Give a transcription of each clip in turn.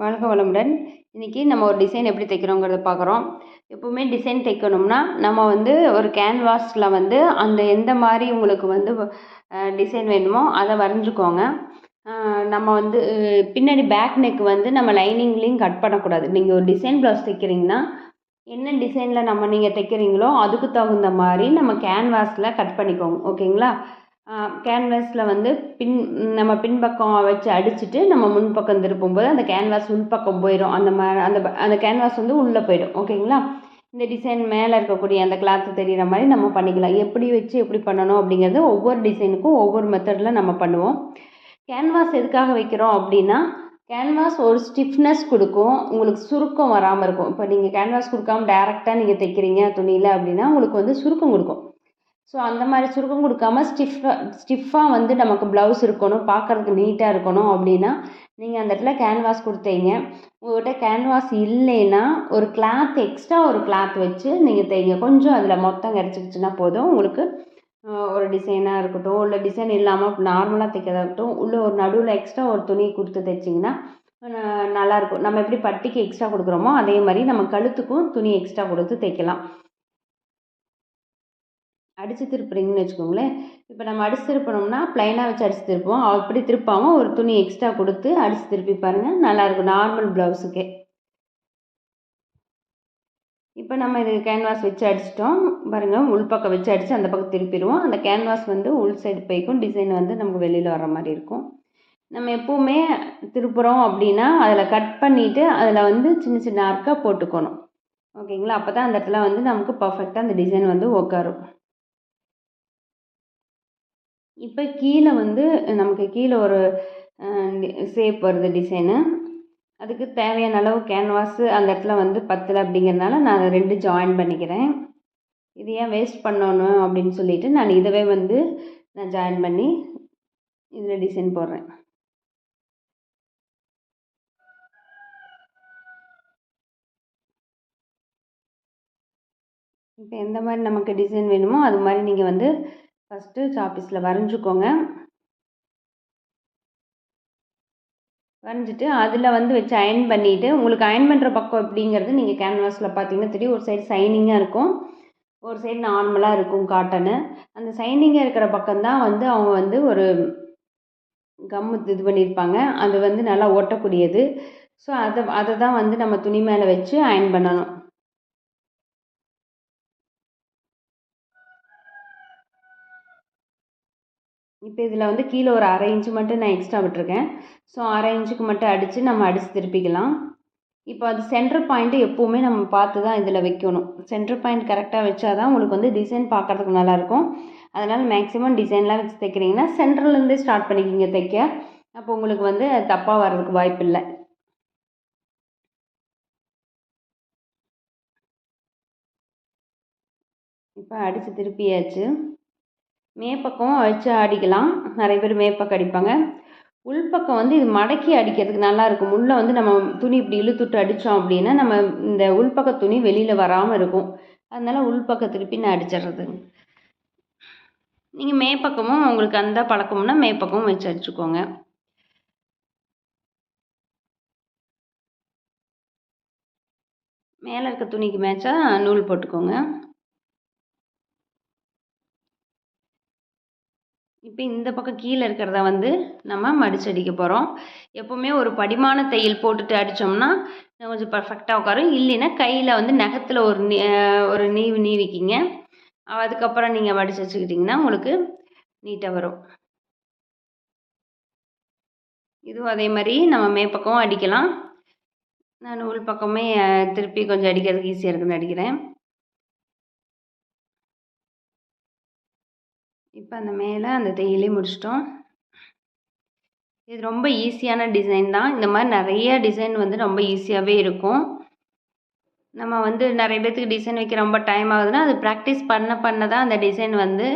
வாழ்க வளமுடன். இன்றைக்கி நம்ம ஒரு டிசைன் எப்படி தைக்கிறோங்கிறத பார்க்குறோம். எப்போவுமே டிசைன் தைக்கணும்னா நம்ம வந்து ஒரு கேன்வாஸில் வந்து அந்த எந்த மாதிரி உங்களுக்கு வந்து டிசைன் வேணுமோ அதை வரைஞ்சிக்கோங்க. நம்ம வந்து பின்னாடி பேக் நெக் வந்து நம்ம லைனிங்லேயும் கட் பண்ணக்கூடாது. நீங்கள் ஒரு டிசைன் ப்ளவுஸ் தைக்கிறீங்கன்னா என்ன டிசைனில் நீங்கள் தைக்கிறீங்களோ அதுக்கு தகுந்த மாதிரி நம்ம கேன்வாஸில் கட் பண்ணிக்கோங்க. ஓகேங்களா? கேன்வாஸில் வந்து நம்ம பின்பக்கம் வச்சு அடிச்சுட்டு நம்ம முன்பக்கம் திருப்பும்போது அந்த கேன்வாஸ் உள்பக்கம் போயிடும். அந்த கேன்வாஸ் வந்து உள்ளே போயிடும். ஓகேங்களா? இந்த டிசைன் மேலே இருக்கக்கூடிய அந்த கிளாத்து தெரிகிற மாதிரி நம்ம பண்ணிக்கலாம். எப்படி வச்சு எப்படி பண்ணணும் அப்படிங்கிறது ஒவ்வொரு டிசைனுக்கும் ஒவ்வொரு மெத்தடில் நம்ம பண்ணுவோம். கேன்வாஸ் எதுக்காக வைக்கிறோம் அப்படின்னா கேன்வாஸ் ஒரு ஸ்டிஃப்னஸ் கொடுக்கும், உங்களுக்கு சுருக்கம் வராமல் இருக்கும். இப்போ நீங்கள் கேன்வாஸ் கொடுக்காம டேரெக்டாக நீங்கள் தைக்கிறீங்க துணியில் அப்படின்னா உங்களுக்கு வந்து சுருக்கம் கொடுக்கும். ஸோ அந்த மாதிரி சுருக்கம் கொடுக்காம ஸ்டிஃபாக வந்து நமக்கு ப்ளவுஸ் இருக்கணும், பார்க்குறதுக்கு நீட்டாக இருக்கணும் அப்படின்னா நீங்கள் அந்த இடத்துல கேன்வாஸ் கொடுத்தீங்க. உங்கள்கிட்ட கேன்வாஸ் இல்லைன்னா ஒரு கிளாத் எக்ஸ்ட்ரா ஒரு கிளாத் வச்சு நீங்கள் தைங்க. கொஞ்சம் அதில் மொத்தம் கிடச்சிக்கிச்சுன்னா போதும். உங்களுக்கு ஒரு டிசைனாக இருக்கட்டும், இல்லை டிசைன் இல்லாமல் நார்மலாக தைக்கிறதா இருக்கட்டும், உள்ள ஒரு நடுவில் எக்ஸ்ட்ரா ஒரு துணி கொடுத்து தைச்சிங்கன்னா நல்லாயிருக்கும். நம்ம எப்படி பட்டிக்கு எக்ஸ்ட்ரா கொடுக்குறோமோ அதே மாதிரி நம்ம கழுத்துக்கும் துணி எக்ஸ்ட்ரா கொடுத்து தைக்கலாம். அடித்து திருப்புறீங்கன்னு வச்சுக்கோங்களேன். இப்போ நம்ம அடித்து திருப்பினோம்னா ப்ளைனாக வச்சு அடித்து திருப்போம். அப்படி திருப்பாமல் ஒரு துணி எக்ஸ்ட்ரா கொடுத்து அடித்து திருப்பி பாருங்கள், நல்லாயிருக்கும் நார்மல் ப்ளவுஸுக்கே. இப்போ நம்ம இது கேன்வாஸ் வச்சு அடிச்சிட்டோம் பாருங்கள். உள்பக்கம் வச்சு அடித்து அந்த பக்கம் திருப்பிடுவோம். அந்த கேன்வாஸ் வந்து உள் சைடு போய்க்கும், டிசைன் வந்து நமக்கு வெளியில் வர மாதிரி இருக்கும். நம்ம எப்போவுமே திருப்புறோம் அப்படின்னா அதில் கட் பண்ணிவிட்டு அதில் வந்து சின்ன சின்ன ஆர்க்காக போட்டுக்கணும். ஓகேங்களா? அப்போ தான் அந்த இடத்துல வந்து நமக்கு பர்ஃபெக்டாக அந்த டிசைன் வந்து உட்காரும். இப்போ கீழே வந்து நமக்கு கீழே ஒரு ஷேப் வருது டிசைனு. அதுக்கு தேவையான அளவு கேன்வாஸு அந்த இடத்துல வந்து பத்தலை அப்படிங்கிறனால நான் 2 ஜாயின் பண்ணிக்கிறேன். இது ஏன் வேஸ்ட் பண்ணணும் அப்படின்னு சொல்லிட்டு நான் இதவே வந்து நான் ஜாயின் பண்ணி இதில் டிசைன் போடுறேன். இப்போ எந்த மாதிரி நமக்கு டிசைன் வேணுமோ அது மாதிரி நீங்கள் வந்து ஃபஸ்ட்டு சாப்பீஸில் வரைஞ்சிக்கோங்க. வரைஞ்சிட்டு அதில் வந்து வச்சு அயன் பண்ணிவிட்டு உங்களுக்கு அயன் பண்ணுற பக்கம் எப்படிங்கிறது நீங்கள் கேன்வாஸில் பார்த்தீங்கன்னா தெரியும். ஒரு சைடு சைனிங்காக இருக்கும், ஒரு சைடு நார்மலாக இருக்கும் காட்டனு. அந்த சைனிங்காக இருக்கிற பக்கம்தான் வந்து அவங்க வந்து ஒரு கம்மு இது பண்ணியிருப்பாங்க. அது வந்து நல்லா ஒட்டக்கூடியது. ஸோ அதை தான் வந்து நம்ம துணி மேலே வச்சு அயன் பண்ணணும். இப்போ இதில் வந்து கீழே ஒரு 1/2 இன்ச்சு மட்டும் நான் எக்ஸ்ட்ரா விட்டுருக்கேன். ஸோ 1/2 இன்ச்சுக்கு மட்டும் அடித்து நம்ம அடித்து திருப்பிக்கலாம். இப்போ அது சென்டர் பாயிண்ட்டு எப்போவுமே நம்ம பார்த்து தான் இதில் வைக்கணும். சென்டர் பாயிண்ட் கரெக்டாக வச்சா தான் உங்களுக்கு வந்து டிசைன் பார்க்குறதுக்கு நல்லாயிருக்கும். அதனால் மேக்ஸிமம் டிசைன்லாம் வச்சு தைக்கிறீங்கன்னா சென்டர்லேருந்தே ஸ்டார்ட் பண்ணிக்கிங்க தைக்க. அப்போ உங்களுக்கு வந்து தப்பாக வர்றதுக்கு வாய்ப்பு இல்லை. இப்போ அடித்து திருப்பியாச்சு. மேற்பக்கம் வச்சு அடிக்கலாம். நிறைய பேர் மேற்பக்கம் அடிப்பாங்க. உள்பக்கம் வந்து இது மடக்கி அடிக்கிறதுக்கு நல்லாயிருக்கும். உள்ளே வந்து நம்ம துணி இப்படி இழுத்துட்டு அடித்தோம் அப்படின்னா நம்ம இந்த உள்பக்க துணி வெளியில் வராமல் இருக்கும். அதனால் உள்பக்கம் திருப்பி நான் அடிச்சிடுறது. நீங்கள் மேற்பக்கமும் உங்களுக்கு அந்த பழக்கம்னா மேற்பக்கமும் வச்சு அடிச்சுக்கோங்க. மேலே இருக்க துணிக்கு மேட்சாக நூல் போட்டுக்கோங்க. இப்போ இந்த பக்கம் கீழே இருக்கிறத வந்து நம்ம மடிச்சு அடிக்க போகிறோம். எப்போவுமே ஒரு படிமான தையல் போட்டுட்டு அடித்தோம்னா கொஞ்சம் பர்ஃபெக்டாக உட்காரும். இல்லைன்னா கையில் வந்து நகத்தில் ஒரு நீவிக்கிங்க. அதுக்கப்புறம் நீங்கள் மடித்து வச்சுக்கிட்டிங்கன்னா உங்களுக்கு நீட்டாக வரும். இதுவும் அதே மாதிரி நம்ம மேற்பக்கம் அடிக்கலாம். நான் உள் பக்கமே திருப்பி கொஞ்சம் அடிக்கிறதுக்கு ஈஸியாக இருக்குன்னு அடிக்கிறேன். இப்போ அந்த மேலே அந்த தையலே முடிச்சிட்டோம். இது ரொம்ப ஈஸியான டிசைன் தான். இந்த மாதிரி நிறைய டிசைன் வந்து ரொம்ப ஈஸியாகவே இருக்கும். நம்ம வந்து நிறைய பேர்த்துக்கு டிசைன் வைக்க ரொம்ப டைம் ஆகுதுன்னா அது ப்ராக்டிஸ் பண்ண தான் அந்த டிசைன் வந்து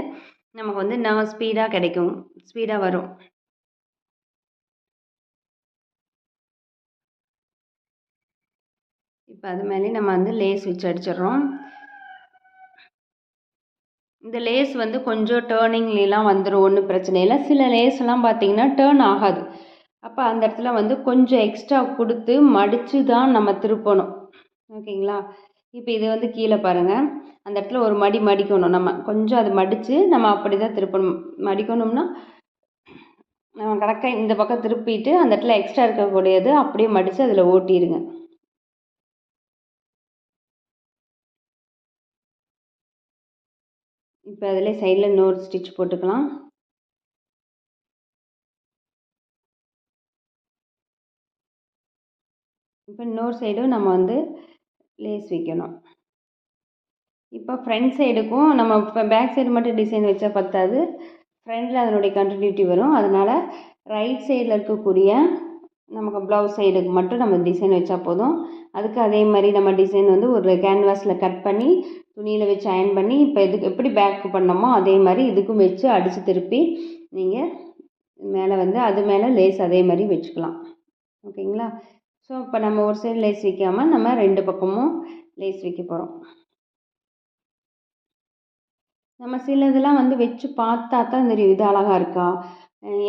நமக்கு வந்து ஸ்பீடாக கிடைக்கும், ஸ்பீடாக வரும். இப்போ அது மேலே நம்ம வந்து லேஸ் வச்சு அடிச்சிடுறோம். இந்த லேஸ் வந்து கொஞ்சம் டேர்னிங்லாம் வந்துடும், ஒன்றும் பிரச்சனை இல்லை. சில லேஸ்லாம் பார்த்தீங்கன்னா டேர்ன் ஆகாது. அப்போ அந்த இடத்துல வந்து கொஞ்சம் எக்ஸ்ட்ரா கொடுத்து மடித்து தான் நம்ம திருப்பணும். ஓகேங்களா? இப்போ இது வந்து கீழே பாருங்கள், அந்த இடத்துல ஒரு மடிக்கணும். நம்ம கொஞ்சம் அது மடித்து நம்ம அப்படி தான் திருப்பணும். மடிக்கணும்னா நம்ம கரெக்டாக இந்த பக்கம் திருப்பிட்டு அந்த இடத்துல எக்ஸ்ட்ரா இருக்கக்கூடியது அப்படியே மடித்து அதில் ஓட்டிடுங்க. இப்போ அதிலே சைடில் இன்னொரு ஸ்டிச் போட்டுக்கலாம். இப்போ இன்னொரு சைடும் நம்ம வந்து லேஸ் வைக்கணும். இப்போ ஃப்ரண்ட் சைடுக்கும் நம்ம இப்போ பேக் சைடு மட்டும் டிசைன் வச்சா பத்தாது, ஃப்ரண்டில் அதனுடைய கண்டினியூட்டி வரும். அதனால் ரைட் சைடில் இருக்கக்கூடிய நமக்கு ப்ளவுஸ் சைடுக்கு மட்டும் நம்ம டிசைன் வச்சா போதும். அதுக்கு அதே மாதிரி நம்ம டிசைன் வந்து ஒரு கேன்வாஸில் கட் பண்ணி துணியில் வச்சு அயன் பண்ணி இப்போ இதுக்கு எப்படி பேக் பண்ணோமோ அதே மாதிரி இதுக்கும் வச்சு அடித்து திருப்பி நீங்கள் மேலே வந்து அது மேலே லேஸ் அதே மாதிரி வச்சுக்கலாம். ஓகேங்களா? ஸோ இப்போ நம்ம ஒரு சைடு லேஸ் வைக்காமல் நம்ம 2 பக்கமும் லேஸ் வைக்க போகிறோம். நம்ம சில இதெல்லாம் வந்து வச்சு பார்த்தா தான் தெரியும், இது அழகாக இருக்கா,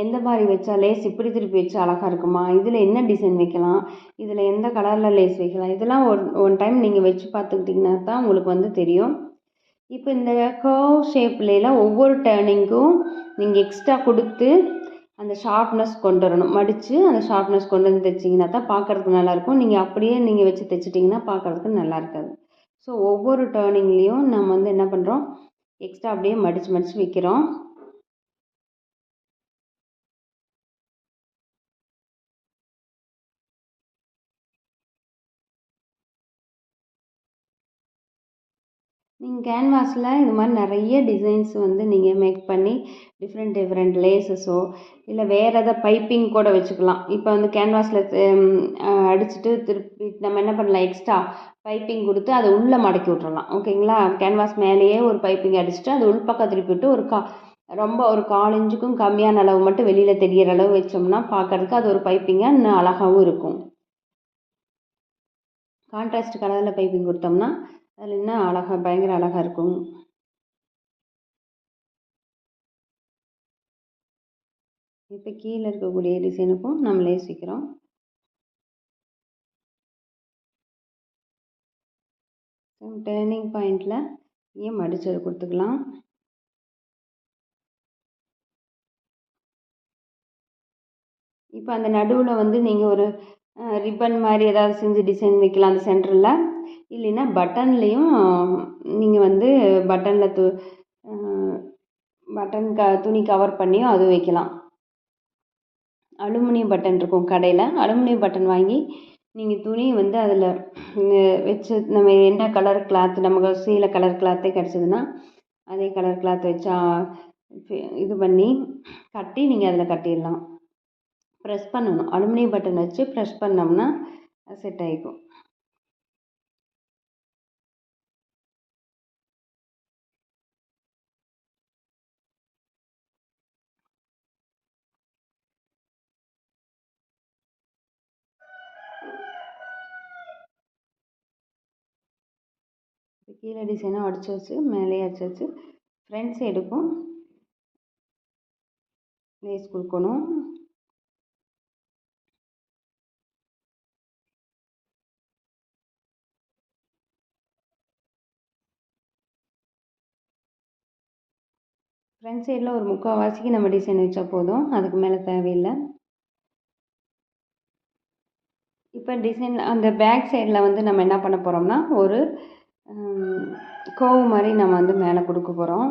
எந்த மாதிரி வச்சா லேஸ் இப்படி திருப்பி வச்சா அழகாக இருக்குமா, இதில் என்ன டிசைன் வைக்கலாம், இதில் எந்த கலரில் லேஸ் வைக்கலாம், இதெல்லாம் ஒன் டைம் நீங்கள் வச்சு பார்த்துக்கிட்டிங்கன்னா தான் உங்களுக்கு வந்து தெரியும். இப்போ இந்த கர்வ் ஷேப்லாம் ஒவ்வொரு டேர்னிங்க்கும் நீங்கள் எக்ஸ்ட்ரா கொடுத்து அந்த ஷார்ப்னஸ் கொண்டு வரணும். மடித்து அந்த ஷார்ப்னஸ் கொண்டு வந்து தைச்சிங்கன்னா தான் பார்க்குறதுக்கு நல்லாயிருக்கும். நீங்கள் அப்படியே நீங்கள் வச்சு தைச்சிட்டிங்கன்னா பார்க்குறதுக்கு நல்லா இருக்காது. ஸோ ஒவ்வொரு டேர்னிங்லேயும் நம்ம வந்து என்ன பண்ணுறோம், எக்ஸ்ட்ரா அப்படியே மடித்து வைக்கிறோம். நீங்கள் கேன்வாஸில் இது மாதிரி நிறைய டிசைன்ஸ் வந்து நீங்கள் மேக் பண்ணி டிஃப்ரெண்ட் லேஸஸோ இல்லை வேறு எதாவது பைப்பிங் கூட வச்சுக்கலாம். இப்போ வந்து கேன்வாஸில் அடிச்சுட்டு திருப்பி நம்ம என்ன பண்ணலாம், எக்ஸ்ட்ரா பைப்பிங் கொடுத்து அதை உள்ளே மடக்கி விட்றலாம். ஓகேங்களா? கேன்வாஸ் மேலேயே ஒரு பைப்பிங் அடிச்சுட்டு அது உள்பக்கம் திருப்பி விட்டு ரொம்ப ஒரு 1/4 இன்ச்சுக்கும் கம்மியான அளவு மட்டும் வெளியில் தெரிகிற அளவு வச்சோம்னா பார்க்குறதுக்கு அது ஒரு பைப்பிங்காக இன்னும் அழகாகவும் இருக்கும். கான்ட்ராஸ்ட் கலரில் பைப்பிங் கொடுத்தோம்னா அதில் இன்னும் அழகாக பயங்கர அழகாக இருக்கும். இப்போ கீழே இருக்கக்கூடிய டிசைனுக்கும் நம்ம லேஸ் வைக்கிறோம். டேர்னிங் பாயிண்டில் ஏன் மடிச்சது கொடுத்துக்கலாம். இப்போ அந்த நடுவில் வந்து நீங்கள் ஒரு ரிப்பன் மாதிரி ஏதாவது செஞ்சு டிசைன் வைக்கலாம் அந்த சென்டரில். இல்லைன்னா பட்டன்லேயும் நீங்கள் வந்து பட்டனில் பட்டன் துணி கவர் பண்ணியும் அது வைக்கலாம். அலுமினியம் பட்டன் இருக்கும் கடையில், அலுமினியம் பட்டன் வாங்கி நீங்கள் துணி வந்து அதில் வச்சு நம்ம என்ன கலர் கிளாத் நமக்கு சீலை கலர் கிளாத்தே கிடச்சிதுன்னா அதே கலர் கிளாத் வச்சா இது பண்ணி கட்டி நீங்கள் அதில் கட்டிடலாம். ப்ரெஸ் பண்ணணும், அலுமினியம் பட்டன் வச்சு ப்ரெஸ் பண்ணோம்னா செட் ஆகிக்கும். கீழே டிசைனும் அடிச்சு வச்சு மேலேயே அடிச்சு வச்சு ஃப்ரண்ட் சைடுக்கும் லேஸ் கொடுக்கணும். ஃப்ரண்ட் சைடில் ஒரு 3/4 நம்ம டிசைன் வச்சா போதும், அதுக்கு மேலே தேவையில்லை. இப்போ டிசைன் அந்த பேக் சைடில் வந்து நம்ம என்ன பண்ண போகிறோம்னா ஒரு கோவு மாதிரி நம்ம வந்து மேலே கொடுக்க போகிறோம்.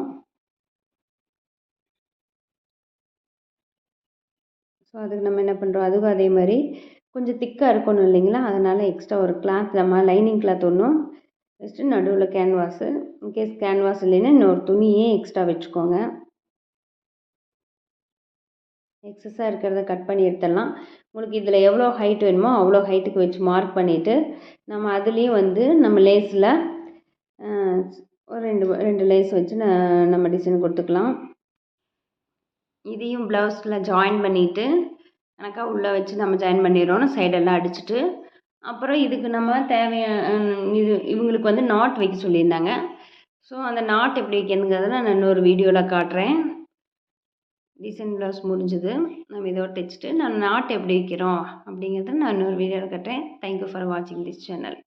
ஸோ அதுக்கு நம்ம என்ன பண்ணுறோம், அதுக்கும் அதே மாதிரி கொஞ்சம் திக்காக இருக்கணும் இல்லைங்களா, அதனால் எக்ஸ்ட்ரா ஒரு கிளாத் நம்ம லைனிங் கிளாத் ஒன்றும் வச்சுட்டு நடுவில் கேன்வாஸு, இன்கேஸ் கேன்வாஸ் இல்லைன்னா இன்னொரு துணியே எக்ஸ்ட்ரா வச்சுக்கோங்க. எக்ஸஸாக இருக்கிறத கட் பண்ணி எடுத்துடலாம். உங்களுக்கு இதில் எவ்வளோ ஹைட் வேணுமோ அவ்வளோ ஹைட்டுக்கு வச்சு மார்க் பண்ணிவிட்டு நம்ம அதுலேயும் வந்து நம்ம லேஸில் ஒரு 2 லேஸ் வச்சு நம்ம டிசைன் கொடுத்துக்கலாம். இதையும் ப்ளவுஸில் ஜாயின் பண்ணிவிட்டு கணக்காக உள்ளே வச்சு நம்ம ஜாயின் பண்ணிடுறோம் சைடெல்லாம் அடிச்சுட்டு. அப்புறம் இதுக்கு நம்ம இவங்களுக்கு வந்து நாட் வைக்க சொல்லியிருந்தாங்க. ஸோ அந்த நாட் எப்படி வைக்கிறதுங்கிறத நான் இன்னொரு வீடியோவில் காட்டுறேன். டிசைன் ப்ளவுஸ் முடிஞ்சுது. நம்ம இதோட தைச்சிட்டு நான் நாட் எப்படி வைக்கிறோம் அப்படிங்கிறத நான் இன்னொரு வீடியோவில் கட்டுறேன். தேங்க்யூ ஃபார் வாட்சிங் திஸ் சேனல்.